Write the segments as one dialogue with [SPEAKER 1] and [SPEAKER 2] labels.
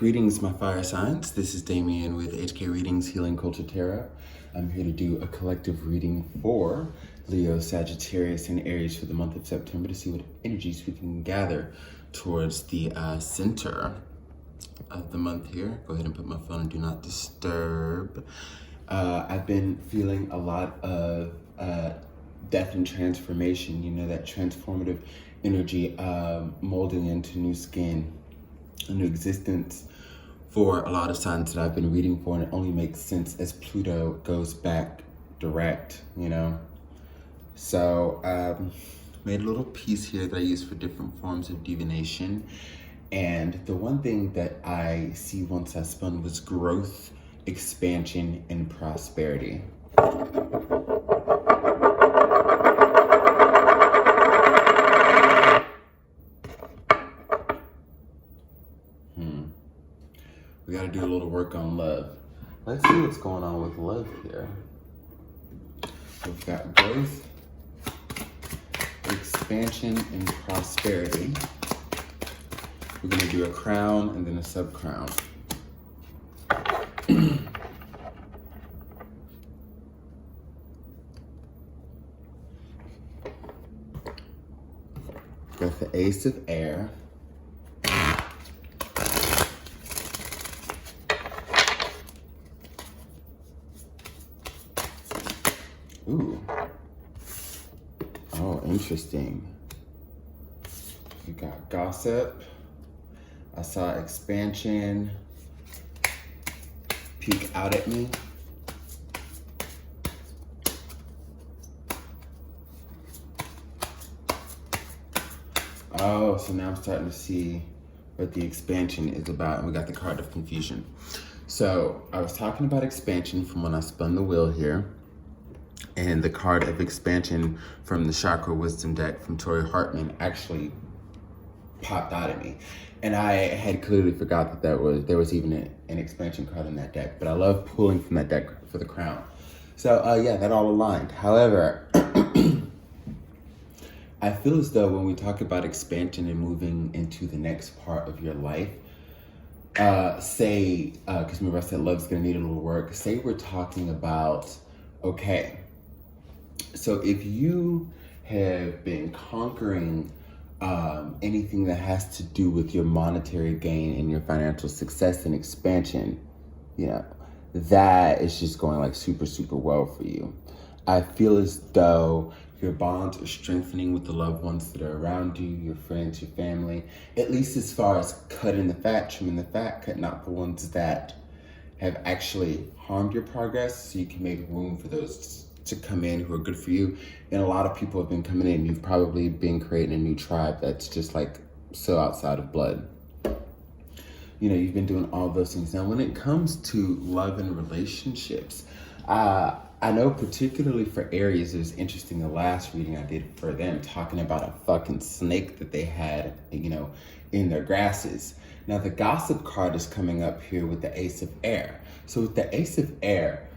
[SPEAKER 1] Greetings, my fire signs. This is Damien with HK Readings Healing Culture Tarot. I'm here to do a collective reading for Leo, Sagittarius, and Aries for the month of September to see what energies we can gather towards the center of the month here. Go ahead and put my phone on Do Not Disturb. I've been feeling a lot of death and transformation, you know, that transformative energy molding into new skin, a new existence for a lot of signs that I've been reading for, and it only makes sense as Pluto goes back direct, you know? So, made a little piece here that I use for different forms of divination. And the one thing that I see once I spun was growth, expansion, and prosperity. We gotta do a little work on love. Let's see what's going on with love here. We've got growth, expansion, and prosperity. We're gonna do a crown and then a sub-crown. Got the Ace of Air. Ooh. Oh, interesting. You got gossip. I saw expansion. Peek out at me. Oh, so now I'm starting to see what the expansion is about, and we got the card of confusion. So I was talking about expansion from when I spun the wheel here, and the card of expansion from the Chakra Wisdom deck from Tori Hartman actually popped out at me. And I had clearly forgot that there was even an expansion card in that deck, but I love pulling from that deck for the crown. So yeah, that all aligned. However, I feel as though when we talk about expansion and moving into the next part of your life, say, because remember I said love's gonna need a little work, say we're talking about, okay, so if you have been conquering anything that has to do with your monetary gain and your financial success and expansion, you know, that is just going like super, super well for you. I feel as though your bonds are strengthening with the loved ones that are around you, your friends, your family, at least as far as cutting the fat, trimming the fat, cutting out the ones that have actually harmed your progress, so you can make room for those to come in who are good for you. And a lot of people have been coming in. You've probably been creating a new tribe that's just like so outside of blood. You know, you've been doing all those things. Now, when it comes to love and relationships, I know particularly for Aries, it was interesting, the last reading I did for them, talking about a fucking snake that they had, you know, in their grasses. Now, the gossip card is coming up here with the Ace of Air. So with the Ace of Air,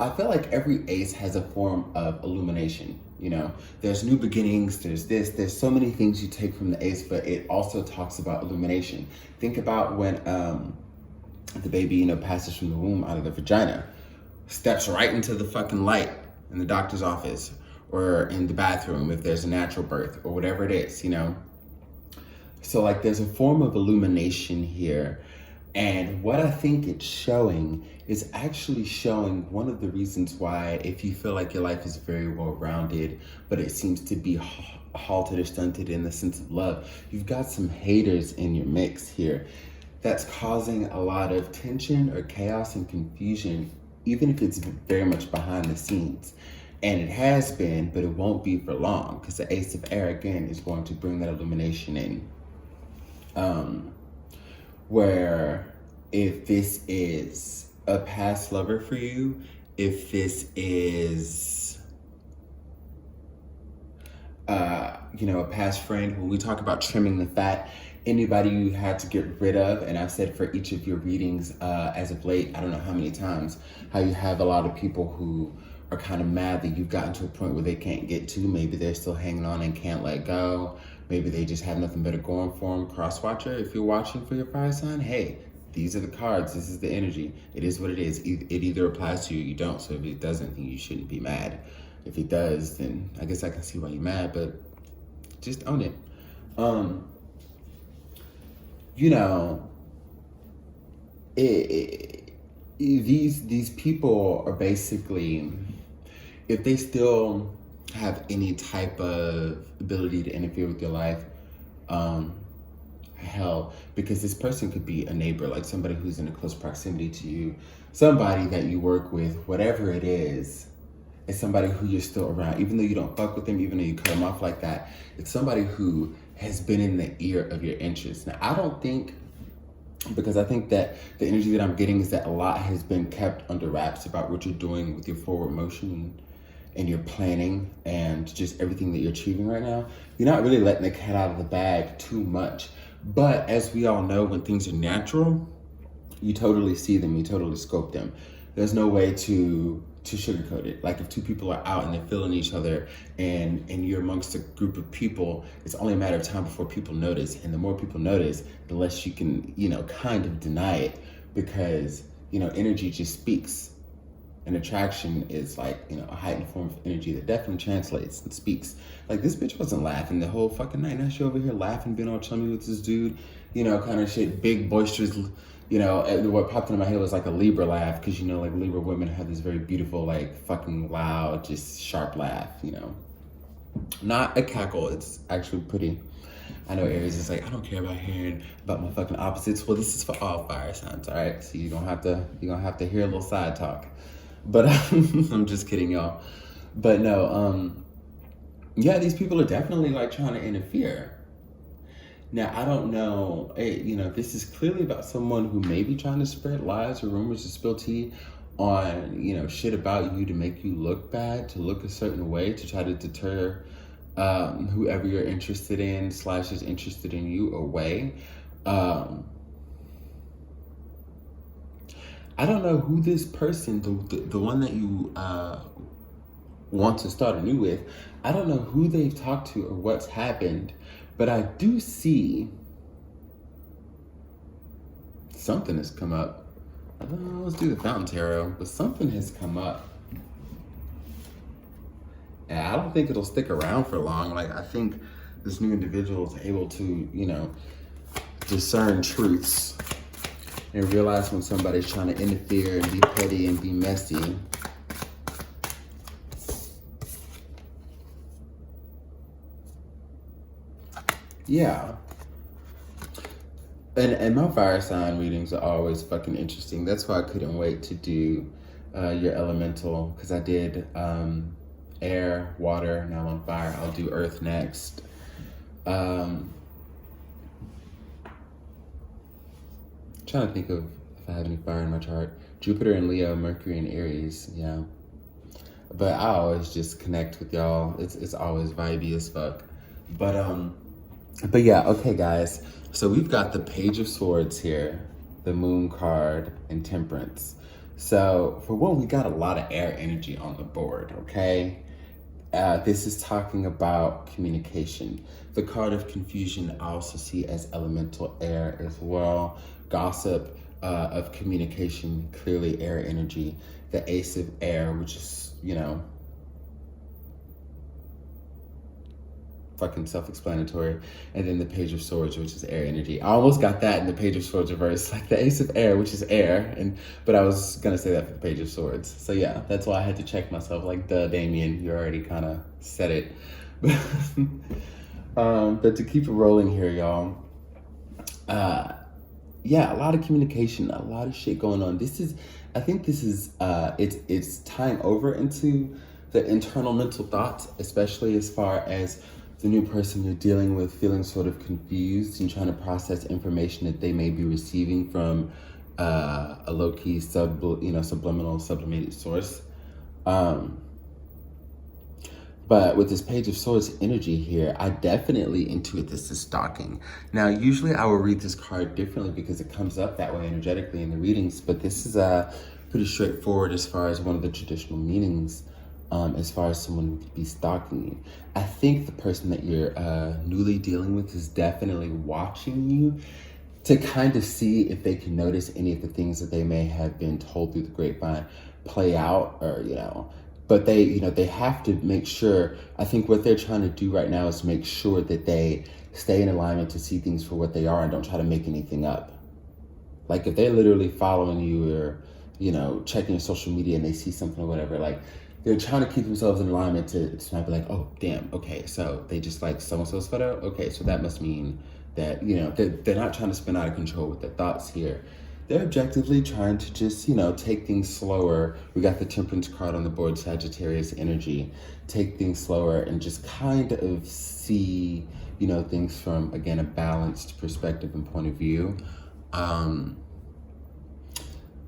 [SPEAKER 1] I feel like every ace has a form of illumination, you know? There's new beginnings, there's so many things you take from the ace, but it also talks about illumination. Think about when the baby, you know, passes from the womb out of the vagina, steps right into the fucking light in the doctor's office or in the bathroom if there's a natural birth or whatever it is, you know? So like there's a form of illumination here. And what I think it's showing is actually showing one of the reasons why, if you feel like your life is very well-rounded, but it seems to be halted or stunted in the sense of love, you've got some haters in your mix here that's causing a lot of tension or chaos and confusion, even if it's very much behind the scenes. And it has been, but it won't be for long, because the Ace of Air, again, is going to bring that illumination in. Where if this is a past lover for you, if this is, you know, a past friend, when we talk about trimming the fat, anybody you had to get rid of, and I've said for each of your readings as of late, I don't know how many times, how you have a lot of people who are kind of mad that you've gotten to a point where they can't get to. Maybe they're still hanging on and can't let go. maybe they just have nothing better going for them. Cross watcher, if you're watching for your fire sign, hey, these are the cards. This is the energy. It is what it is. It either applies to you or you don't. So if it doesn't, then you shouldn't be mad. If it does, then I guess I can see why you're mad, but just own it. You know, these people are basically, if they still have any type of ability to interfere with your life, hell, because this person could be a neighbor, like somebody who's in a close proximity to you, somebody that you work with, whatever it is. It's somebody who you're still around, even though you don't fuck with them, even though you cut them off like that. It's somebody who has been in the ear of your interests. Now, I don't think, because I think that the energy that I'm getting is that a lot has been kept under wraps about what you're doing with your forward motion and your planning and just everything that you're achieving right now. You're not really letting the cat out of the bag too much. But as we all know, when things are natural, you totally see them, you totally scope them. There's no way to sugarcoat it. Like if two people are out and they're feeling each other and you're amongst a group of people, it's only a matter of time before people notice. And the more people notice, the less you can, kind of deny it, because, energy just speaks. And attraction is like, a heightened form of energy that definitely translates and speaks. Like this bitch wasn't laughing the whole fucking night. Now she over here laughing, being all chummy with this dude, kind of shit, big, boisterous, what popped into my head was like a Libra laugh, because like Libra women have this very beautiful, like fucking loud, just sharp laugh, not a cackle. It's actually pretty. I know Aries is like, I don't care about hearing about my fucking opposites. Well, this is for all fire signs, all right? So you're gonna have to hear a little side talk, but I'm just kidding, y'all. But no, yeah, these people are definitely like trying to interfere. Now, I don't know, this is clearly about someone who may be trying to spread lies or rumors or spill tea on, shit about you to make you look bad, to look a certain way, to try to deter whoever you're interested in / is interested in you away. I don't know who this person, the one that you want to start anew with, I don't know who they've talked to or what's happened. But I do see something has come up. Let's do the Fountain Tarot, but something has come up. And I don't think it'll stick around for long. Like, I think this new individual is able to, discern truths and realize when somebody's trying to interfere and be petty and be messy. Yeah. And my fire sign readings are always fucking interesting. That's why I couldn't wait to do your elemental, because I did air, water, now I'm on fire. I'll do earth next. Trying to think of if I have any fire in my chart. Jupiter and Leo, Mercury and Aries, yeah. But I always just connect with y'all. It's always vibey as fuck. But yeah, okay guys, so we've got the Page of Swords here, the Moon card, and Temperance. So for one, we got a lot of air energy on the board, okay? This is talking about communication. The card of Confusion I also see as elemental air as well. Gossip of communication, clearly air energy. The Ace of Air, which is, fucking self-explanatory, and then the Page of Swords, which is air energy. I almost got that in the Page of Swords reverse, like the Ace of Air, which is air, but I was gonna say that for the Page of Swords. So yeah, that's why I had to check myself, like, duh, Damien, you already kind of said it. But to keep it rolling here, y'all, yeah, a lot of communication, a lot of shit going on. I think this is, it's tying over into the internal mental thoughts, especially as far as the new person you're dealing with feeling sort of confused and trying to process information that they may be receiving from a low-key subliminal, sublimated source. But with this Page of Swords energy here, I definitely intuit this as stalking. Now, usually I will read this card differently because it comes up that way energetically in the readings, but this is pretty straightforward as far as one of the traditional meanings as far as someone who could be stalking you. I think the person that you're newly dealing with is definitely watching you to kind of see if they can notice any of the things that they may have been told through the grapevine play out, or, but they have to make sure. I think what they're trying to do right now is make sure that they stay in alignment to see things for what they are and don't try to make anything up. Like if they're literally following you or, checking your social media and they see something or whatever, like they're trying to keep themselves in alignment to not be like, oh, damn, okay, so they just like so-and-so's photo? Okay, so that must mean that, they're not trying to spin out of control with their thoughts here. They're objectively trying to just, take things slower. We got the Temperance card on the board, Sagittarius energy. Take things slower and just kind of see, things from, again, a balanced perspective and point of view.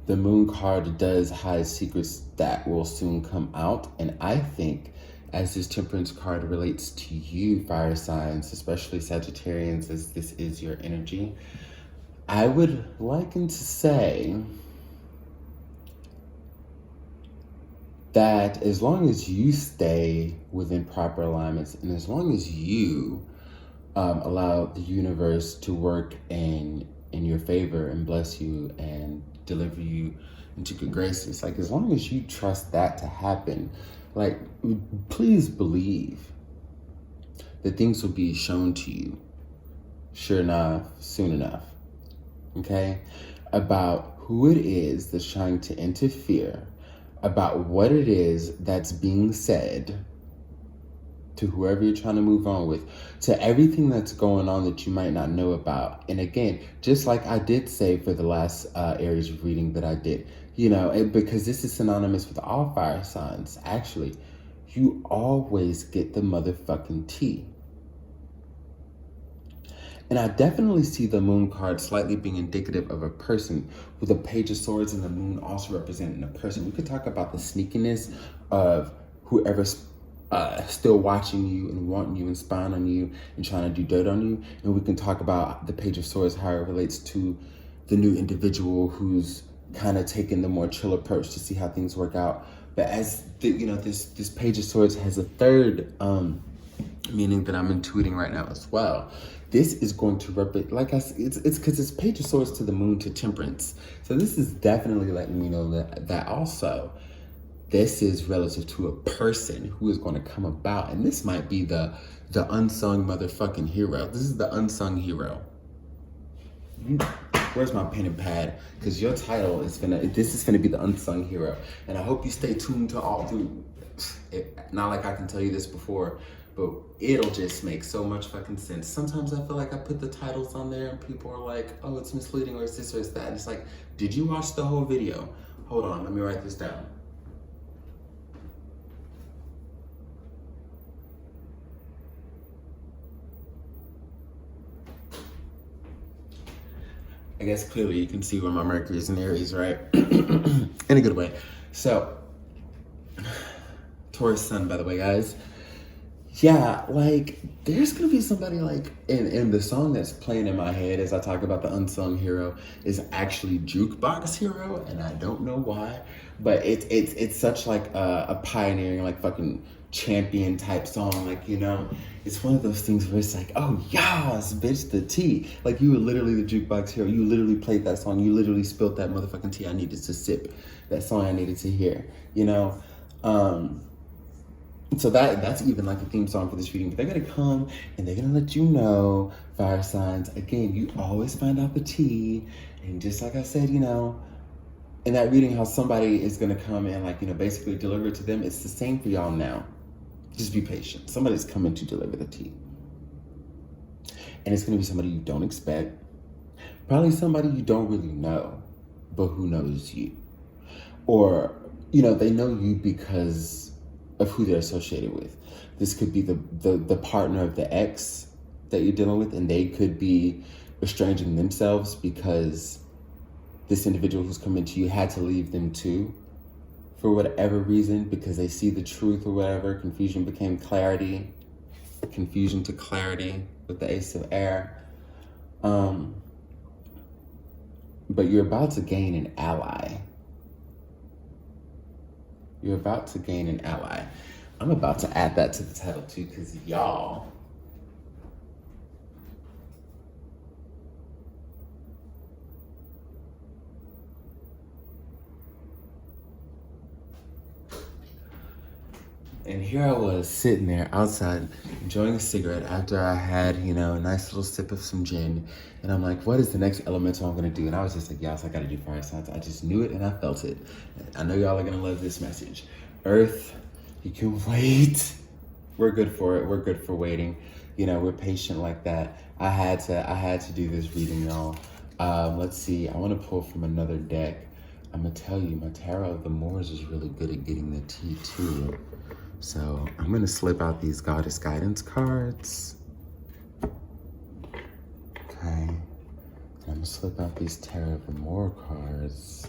[SPEAKER 1] The Moon card does hide secrets that will soon come out. And I think as this Temperance card relates to you, fire signs, especially Sagittarians, as this is your energy, I would liken to say that as long as you stay within proper alignments and as long as you allow the universe to work in your favor and bless you and deliver you into good graces, like as long as you trust that to happen, like please believe that things will be shown to you sure enough, soon enough, okay, about who it is that's trying to interfere, about what it is that's being said to whoever you're trying to move on with, to everything that's going on that you might not know about. And again, just like I did say for the last Aries reading that I did, because this is synonymous with all fire signs, actually, you always get the motherfucking tea. And I definitely see the Moon card slightly being indicative of a person, with the Page of Swords and the Moon also representing a person. We could talk about the sneakiness of whoever's still watching you and wanting you and spying on you and trying to do dirt on you. And we can talk about the Page of Swords, how it relates to the new individual who's kind of taking the more chill approach to see how things work out. But as this Page of Swords has a third meaning that I'm intuiting right now as well. This is going to represent, like I said, it's because it's Page of Swords to the Moon to Temperance. So this is definitely letting me know that also this is relative to a person who is going to come about. And this might be the unsung motherfucking hero. This is the unsung hero. Where's my pen and pad? Because your title is this is gonna be the unsung hero. And I hope you stay tuned to all through. Not like I can tell you this before, but it'll just make so much fucking sense. Sometimes I feel like I put the titles on there and people are like, oh, it's misleading, or it's this or it's that. And it's like, did you watch the whole video? Hold on, let me write this down. I guess clearly you can see where my Mercury is in Aries, right? In a good way. So, Taurus Sun, by the way, guys. Yeah, like, there's gonna be somebody like, in the song that's playing in my head as I talk about the unsung hero is actually Jukebox Hero, and I don't know why, but it's such like a pioneering, like fucking champion type song, like, it's one of those things where it's like, oh yes, bitch, the tea. Like, you were literally the Jukebox Hero. You literally played that song. You literally spilled that motherfucking tea I needed to sip. That song I needed to hear, So that's even like a theme song for this reading. But they're gonna come and they're gonna let you know, fire signs. Again, you always find out the tea. And just like I said, in that reading, how somebody is gonna come and like, basically deliver it to them. It's the same for y'all now. Just be patient. Somebody's coming to deliver the tea. And it's gonna be somebody you don't expect. Probably somebody you don't really know, but who knows you. Or, they know you because of who they're associated with. This could be the partner of the ex that you're dealing with, and they could be estranging themselves because this individual who's coming to you had to leave them too, for whatever reason, because they see the truth or whatever. Confusion became clarity. Confusion to clarity with the Ace of Air. But you're about to gain an ally. You're about to gain an ally. I'm about to add that to the title too, because y'all, and here I was sitting there outside enjoying a cigarette after I had, a nice little sip of some gin. And I'm like, what is the next elemental I'm gonna do? And I was just like, yes, I gotta do fire signs. I just knew it and I felt it. I know y'all are gonna love this message. Earth, you can wait. We're good for it. We're good for waiting. We're patient like that. I had to do this reading, y'all. Let's see. I want to pull from another deck. I'm gonna tell you, my Tarot of the Moors is really good at getting the tea too. So I'm gonna slip out these Goddess Guidance cards. Okay. And I'm gonna slip out these Tarot of the Moor cards.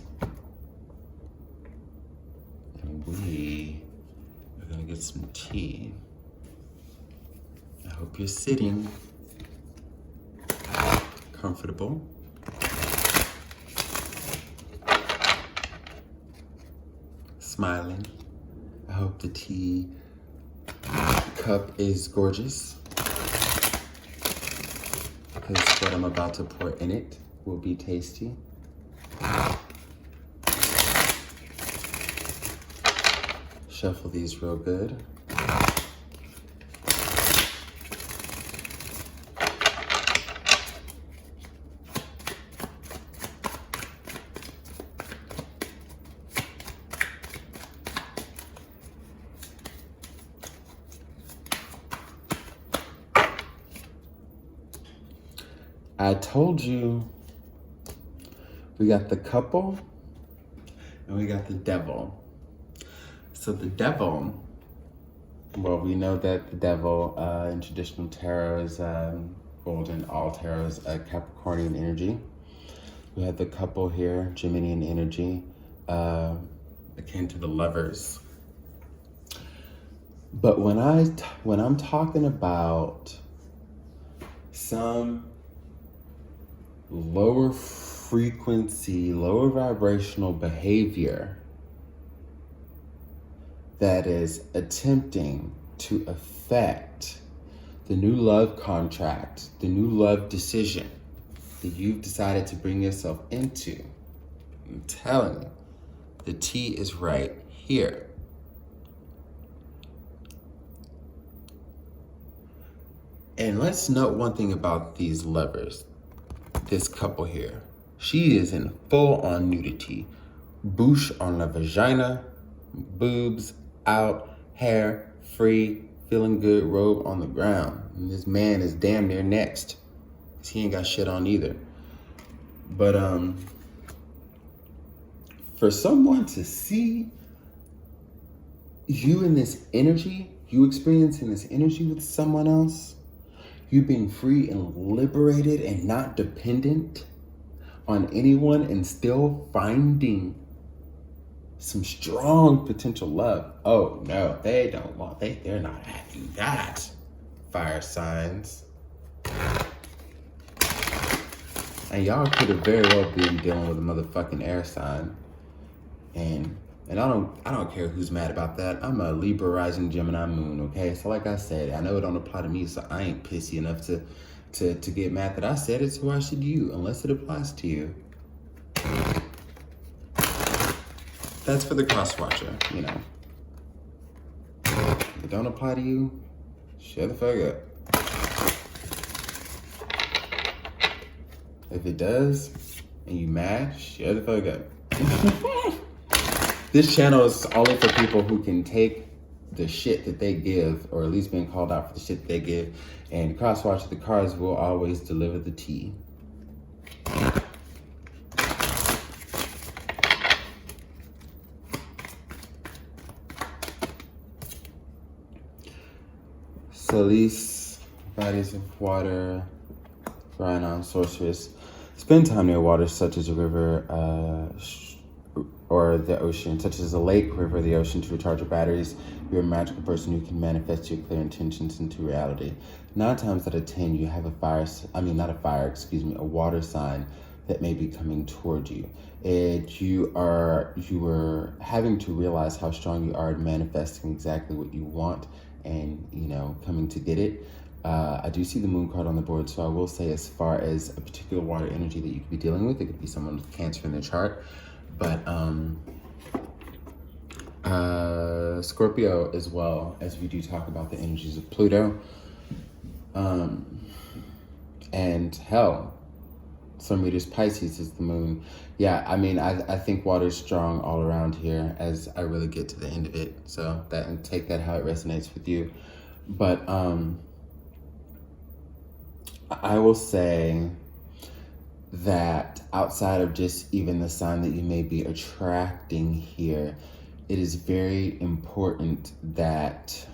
[SPEAKER 1] And we are gonna get some tea. I hope you're sitting comfortable. Smiling. I hope the tea cup is gorgeous, because what I'm about to pour in it will be tasty. Shuffle these real good. I told you we got the couple and we got the devil. So the devil, well, we know that the devil in traditional tarot is golden. All tarot is Capricornian energy. We have the couple here, Geminian energy, akin to the lovers. But when I'm talking about some lower frequency, lower vibrational behavior that is attempting to affect the new love contract, the new love decision that you've decided to bring yourself into, I'm telling you, the tea is right here. And let's note one thing about these lovers. This couple here, she is in full-on nudity. Boosh on the vagina, boobs out, hair free, feeling good, robe on the ground. And this man is damn near next, because he ain't got shit on either. But for someone to see you in this energy, you experiencing this energy with someone else, you being free and liberated and not dependent on anyone, and still finding some strong potential love. Oh no, they're not having that. Fire signs. And y'all could have very well been dealing with a motherfucking air sign. And I don't care who's mad about that. I'm a Libra rising Gemini moon, okay? So like I said, I know it don't apply to me, so I ain't pissy enough to get mad that I said it, so why should you, unless it applies to you? That's for the cross-watcher, If it don't apply to you, shut the fuck up. If it does, and you mad, shut the fuck up. This channel is only for people who can take the shit that they give, or at least being called out for the shit that they give. And crosswatch, the cards will always deliver the tea. Solis, bodies of water, Rhinon, sorceress. Spend time near water such as a river, or the ocean, such as a lake, river, the ocean, to recharge your batteries. You're a magical person who can manifest your clear intentions into reality. 9 times out of 10, you have a water sign that may be coming toward you. You were having to realize how strong you are in manifesting exactly what you want and, coming to get it. I do see the moon card on the board, so I will say, as far as a particular water energy that you could be dealing with, it could be someone with Cancer in their chart, but Scorpio as well, as we do talk about the energies of Pluto, and hell, some readers Pisces is the moon. Yeah, I mean, I think water's strong all around here as I really get to the end of it. So that, and take that how it resonates with you. But I will say that outside of just even the sign that you may be attracting here, it is very important that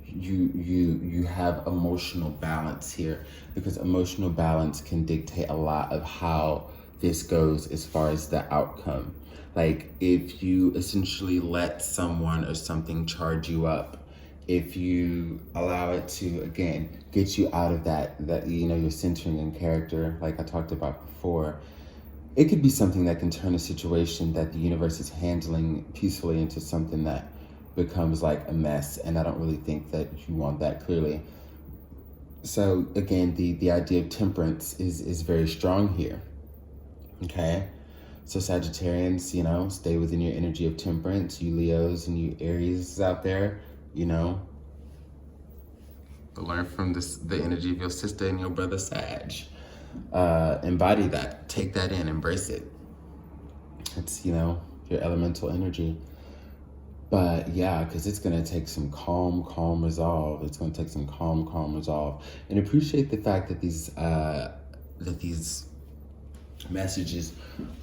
[SPEAKER 1] you have emotional balance here, because emotional balance can dictate a lot of how this goes as far as the outcome. Like, if you essentially let someone or something charge you up, if you allow it to, again, get you out of that you're centering in character, like I talked about before, it could be something that can turn a situation that the universe is handling peacefully into something that becomes like a mess. And I don't really think that you want that, clearly. So again, the idea of temperance is very strong here. Okay. So Sagittarians, stay within your energy of temperance. You Leos and you Aries out there, learn from the energy of your sister and your brother Sag. Embody that, take that in, embrace it. It's, your elemental energy. But yeah, because it's going to take some calm resolve. It's going to take some calm resolve. And appreciate the fact that these messages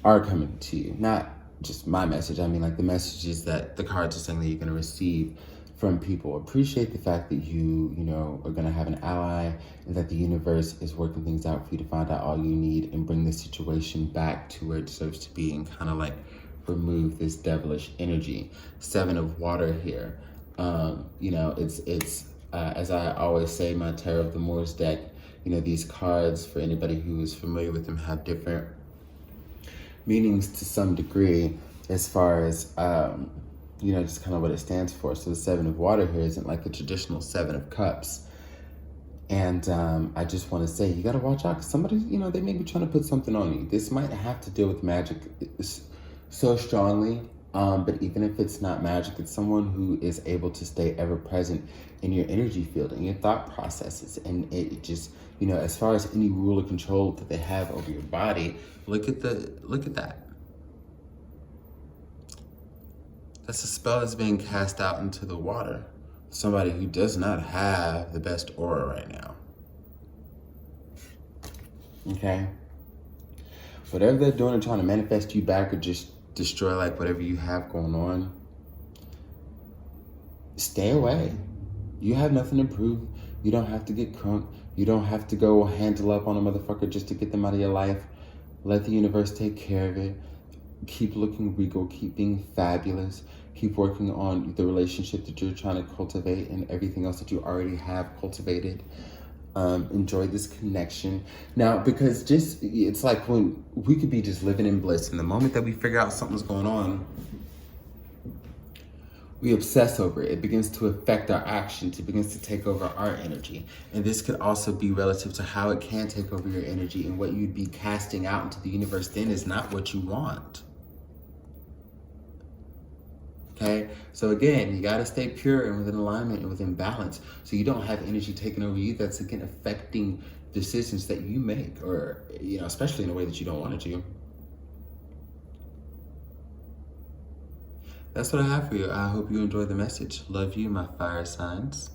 [SPEAKER 1] are coming to you. Not just my message. I mean, like, the messages that the cards are saying that you're going to receive from people. Appreciate the fact that you are going to have an ally, and that the universe is working things out for you to find out all you need and bring the situation back to where it deserves to be, and kind of like remove this devilish energy. 7 of water here. It's as I always say, my Tarot of the Moors deck, these cards, for anybody who is familiar with them, have different meanings to some degree, as far as just kind of what it stands for. So the 7 of water here isn't like the traditional 7 of cups. And I just want to say, you got to watch out, because somebody, they may be trying to put something on you. This might have to deal with magic so strongly, but even if it's not magic, it's someone who is able to stay ever present in your energy field and your thought processes. And it just, as far as any rule or control that they have over your body, look at that. That's a spell that's being cast out into the water. Somebody who does not have the best aura right now. Okay? Whatever they're doing and trying to manifest you back, or just destroy like whatever you have going on, stay away. You have nothing to prove. You don't have to get crunk. You don't have to go handle up on a motherfucker just to get them out of your life. Let the universe take care of it. Keep looking regal. Keep being fabulous. Keep working on the relationship that you're trying to cultivate and everything else that you already have cultivated. Enjoy this connection now, because it's like when we could be just living in bliss, and the moment that we figure out something's going on, we obsess over it. It begins to affect our actions. It begins to take over our energy. And this could also be relative to how it can take over your energy, and what you'd be casting out into the universe then is not what you want. Okay, so again, you got to stay pure and within alignment and within balance, so you don't have energy taking over you that's, again, affecting decisions that you make, or especially in a way that you don't want it to. That's what I have for you. I hope you enjoyed the message. Love you, my fire signs.